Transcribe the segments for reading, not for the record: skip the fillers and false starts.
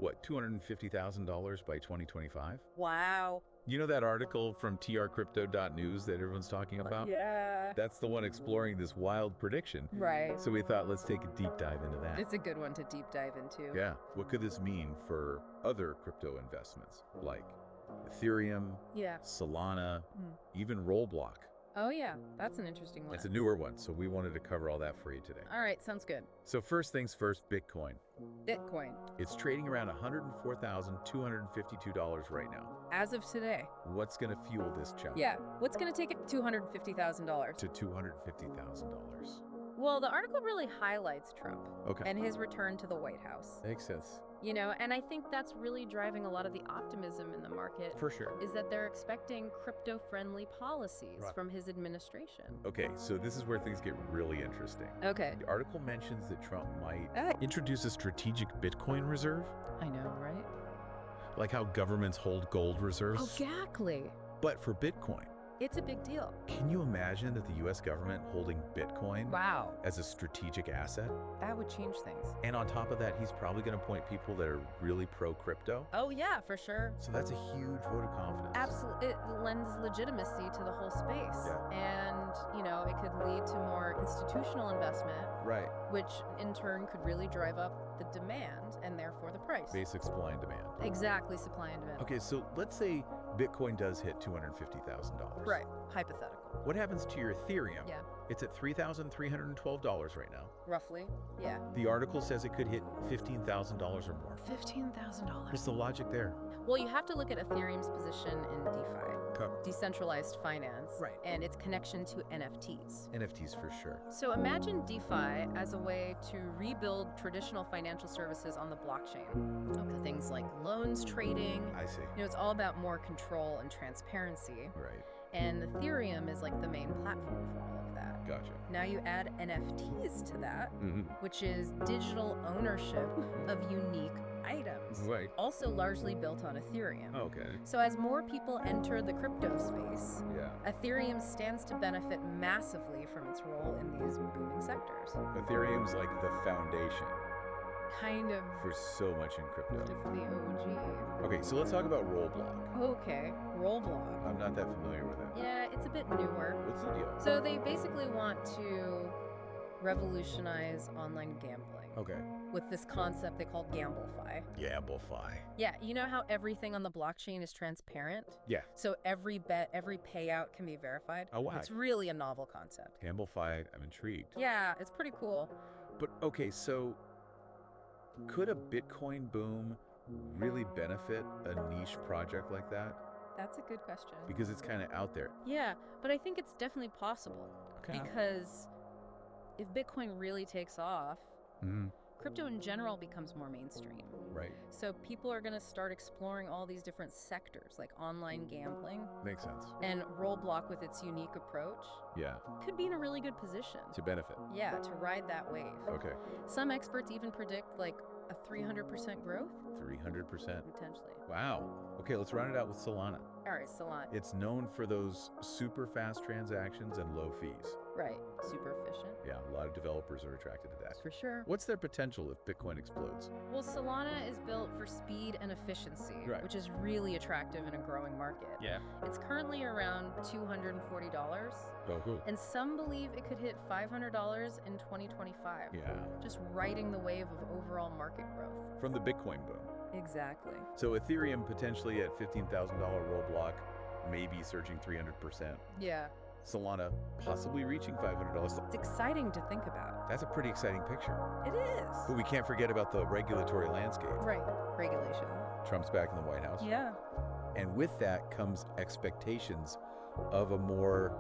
what, $250,000 by 2025? Wow. You know that article from trcrypto.news that everyone's talking about? Yeah. That's the one exploring this wild prediction. Right. So we thought, let's take a deep dive into that. It's a good one to deep dive into. Yeah. What could this mean for other crypto investments like Ethereum, Yeah. Solana, even Rollblock? Oh, yeah. That's an interesting one. It's a newer one, so we wanted to cover all that for you today. All right. Sounds good. So first things first, Bitcoin. Bitcoin. It's trading around $104,252 right now. As of today. What's going to fuel this jump? Yeah. What's going to take it $250,000? To $250,000. Well, the article really highlights Trump Okay. and his return to the White House. Makes sense. You know, and I think that's really driving a lot of the optimism in the market. For sure. Is that they're expecting crypto-friendly policies Right. from his administration. Okay, so this is where things get really interesting. Okay. The article mentions that Trump might introduce a strategic Bitcoin reserve, I know, right? like how governments hold gold reserves, Exactly. but for Bitcoin. It's a big deal. Can you imagine that the US government holding Bitcoin Wow. as a strategic asset? That would change things. And on top of that, he's probably going to appoint people that are really pro-crypto. Oh, yeah, for sure. So that's a huge vote of confidence. Absolutely. It lends legitimacy to the whole space. Yeah. And, you know, it could lead to more institutional investment, Right. which in turn could really drive up the demand and therefore the price. Basic supply and demand. Exactly, supply and demand. Okay, so let's say Bitcoin does hit $250,000. Right, hypothetical. What happens to your Ethereum? Yeah, It's at $3,312 right now. roughly. Yeah. The article says it could hit $15,000 or more. $15,000. What's the logic there? Well, you have to look at Ethereum's position in DeFi, Okay. decentralized finance, Right. and its connection to NFTs. NFTs for sure. So imagine DeFi as a way to rebuild traditional financial services on the blockchain. Okay, things like loans trading. I see. You know, it's all about more control and transparency. Right. And Ethereum is like the main platform for all of that. Gotcha. Now you add NFTs to that, Mm-hmm. which is digital ownership of unique items, Right. also largely built on Ethereum. Okay. So as more people enter the crypto space, Yeah. Ethereum stands to benefit massively from its role in these booming sectors. Ethereum's like the foundation Kind of for so much in crypto. the OG. Okay, so let's talk about Rollblock. Okay, Rollblock. I'm not that familiar with it. Yeah, it's a bit newer. What's the deal? So they basically want to revolutionize online gambling Okay. with this concept they call GambleFi. Gamblefy. Yeah, you know how everything on the blockchain is transparent? Yeah. So every bet, every payout can be verified? Oh, wow. It's really a novel concept. Gamblefy, I'm intrigued. Yeah, it's pretty cool. But okay, so could a Bitcoin boom really benefit a niche project like that? That's a good question. Because it's kind of out there. Yeah, but I think it's definitely possible. Okay. Because if Bitcoin really takes off, Mhm. crypto in general becomes more mainstream. Right. So people are going to start exploring all these different sectors, like online gambling. Makes sense. And Rollblock, with its unique approach, Yeah. could be in a really good position. To benefit. Yeah, to ride that wave. Okay. Some experts even predict like a 300% growth, 300%. potentially. Wow. Okay, let's round it out with Solana. All right, Solana. It's known for those super fast transactions and low fees. Right, super efficient. Yeah, a lot of developers are attracted to that. For sure. What's their potential if Bitcoin explodes? Well, Solana is built for speed and efficiency, Right. which is really attractive in a growing market. Yeah. It's currently around $240, Oh, cool. and some believe it could hit $500 in 2025. Yeah. Just riding the wave of overall market growth. From the Bitcoin boom. Exactly. So Ethereum potentially at $15,000 Rollblock, maybe surging 300%. Yeah, Solana possibly reaching $500. it's exciting to think about. That's a pretty exciting picture. It is. But we can't forget about the regulatory landscape. Right, regulation. Trump's back in the White House. Yeah. And with that comes expectations of a more,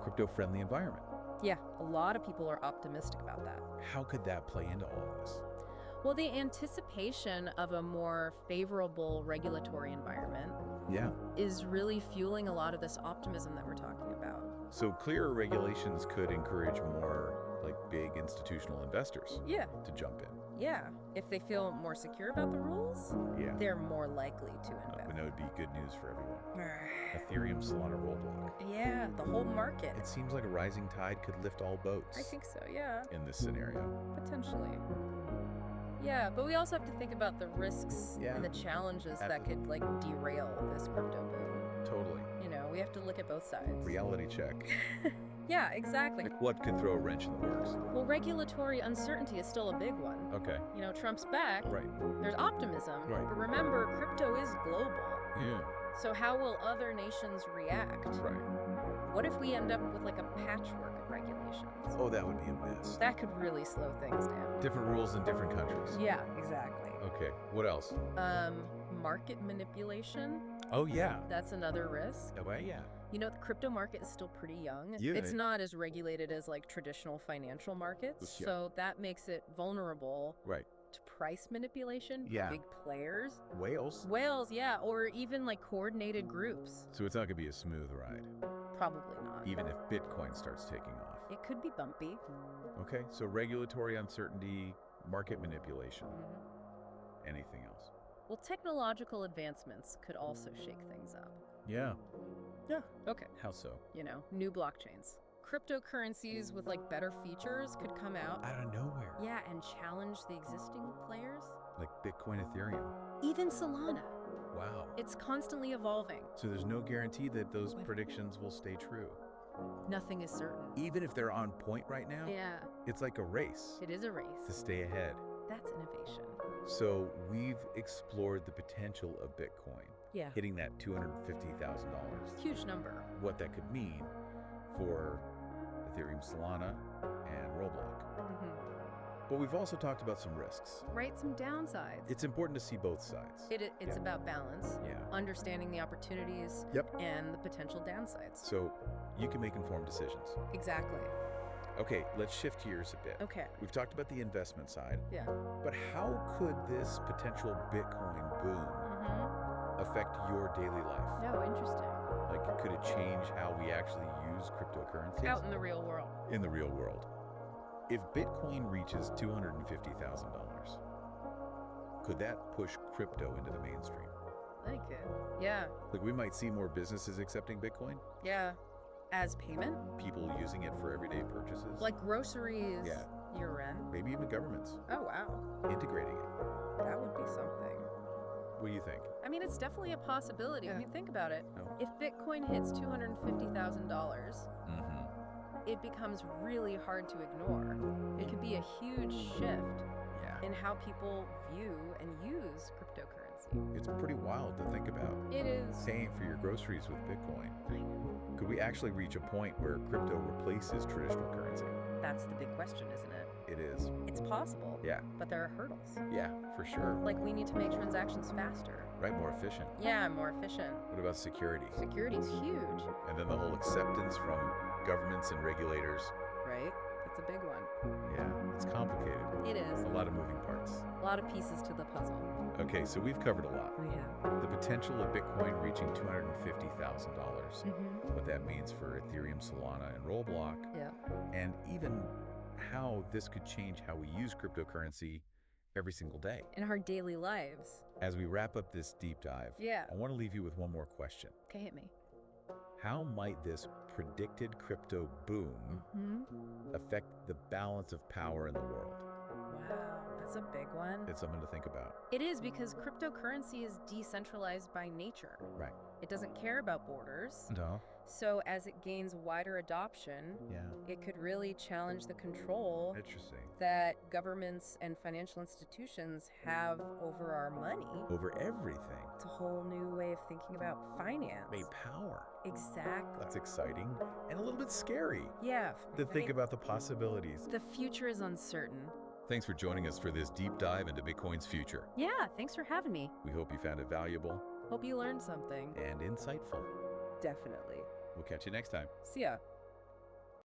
crypto-friendly environment. Yeah, a lot of people are optimistic about that. How could that play into all of this? Well, the anticipation of a more favorable regulatory environment Yeah. is really fueling a lot of this optimism that we're talking about. So clearer regulations could encourage more like big institutional investors Yeah, to jump in. yeah. If they feel more secure about the rules, Yeah. they're more likely to And invest. that would be good news for everyone. Ethereum, Solana, Rollblock. Yeah, the whole market. It seems like a rising tide could lift all boats I think so, yeah, in this scenario. potentially. Yeah, but we also have to think about the risks Yeah. and the challenges At that the- could like derail this crypto boom. Totally. You know, we have to look at both sides. Reality check. Yeah, exactly. What could throw a wrench in the works? Well, regulatory uncertainty is still a big one. Okay. You know, Trump's back. Right. There's optimism. Right. But remember, crypto is global. Yeah. So how will other nations react? Right. What if we end up with like a patchwork of regulations? Oh, that would be a mess. That could really slow things down. Different rules in different countries. Yeah, exactly. Okay. What else? Market manipulation. Oh, yeah. That's another risk. Oh, yeah. You know, the crypto market is still pretty young. Yeah. It's not as regulated as like traditional financial markets. Yeah. So that makes it vulnerable Right. to price manipulation. Yeah. Big players. Whales. Whales, yeah, or even like coordinated groups. So it's not going to be a smooth ride, Probably not. even if Bitcoin starts taking off. It could be bumpy. Okay. So regulatory uncertainty, market manipulation. Mhm. Anything else? Well, technological advancements could also shake things up. Yeah. Okay. How so? You know, new blockchains. Cryptocurrencies with like better features could come out. Out of nowhere. Yeah, and challenge the existing players. Like Bitcoin, Ethereum. Even Solana. Wow. It's constantly evolving. So there's no guarantee that those predictions will stay true. Nothing is certain. Even if they're on point right now, Yeah, it's like a race it is a race. to stay ahead. That's innovation. So we've explored the potential of Bitcoin, Yeah. hitting that $250,000. Huge number. What that could mean for Ethereum, Solana, and Rollblock. But we've also talked about some risks. Right, some downsides. It's important to see both sides. It's Yeah. about balance, Yeah. understanding the opportunities Yep. and the potential downsides. So you can make informed decisions. Exactly. Okay, let's shift gears a bit. Okay. We've talked about the investment side, Yeah. but how could this potential Bitcoin boom affect your daily life? No, interesting. Like, could it change how we actually use cryptocurrencies Out in the real world. in the real world? If Bitcoin reaches $250,000, could that push crypto into the mainstream? Like it. Yeah. Like, we might see more businesses accepting Bitcoin, Yeah. As payment? people using it for everyday purchases, Like groceries. Yeah. Year-end? maybe even governments Oh, wow. integrating it. That would be something. What do you think? I mean, it's definitely a possibility. Yeah. If you think about it, No. if Bitcoin hits $250,000, it becomes really hard to ignore. It could be a huge shift Yeah. in how people view and use cryptocurrency. It's pretty wild to think about. It is. Paying for your groceries with Bitcoin. I know. Could we actually reach a point where crypto replaces traditional currency? That's the big question, isn't it? It is. It's possible. Yeah. But there are hurdles. Yeah, for sure. Like we need to make transactions faster. Right, more efficient. Yeah, more efficient. What about security? Security's huge, And then the whole acceptance from governments and regulators. right? That's a big one. Yeah, it's complicated. It is. A lot of moving parts. A lot of pieces to the puzzle. Okay, so we've covered a lot. We have. The potential of Bitcoin reaching $250,000. Mm-hmm. What that means for Ethereum, Solana, and Rollblock. Yeah. And even how this could change how we use cryptocurrency every single day. In our daily lives. As we wrap up this deep dive, Yeah. I want to leave you with one more question. Okay, hit me. How might this predicted crypto boom Mm-hmm. affect the balance of power in the world? Wow, that's a big one. It's something to think about. It is because cryptocurrency is decentralized by nature. Right. It doesn't care about borders. No? So as it gains wider adoption, Yeah. it could really challenge the control Interesting. that governments and financial institutions have over our money. Over everything. It's a whole new way of thinking about finance. Made power. Exactly. That's exciting and a little bit scary Yeah. to I think mean, about the possibilities. the future is uncertain. Thanks for joining us for this deep dive into Bitcoin's future. Yeah, thanks for having me. We hope you found it valuable Hope you learned something. and insightful. Definitely. We'll catch you next time. See ya.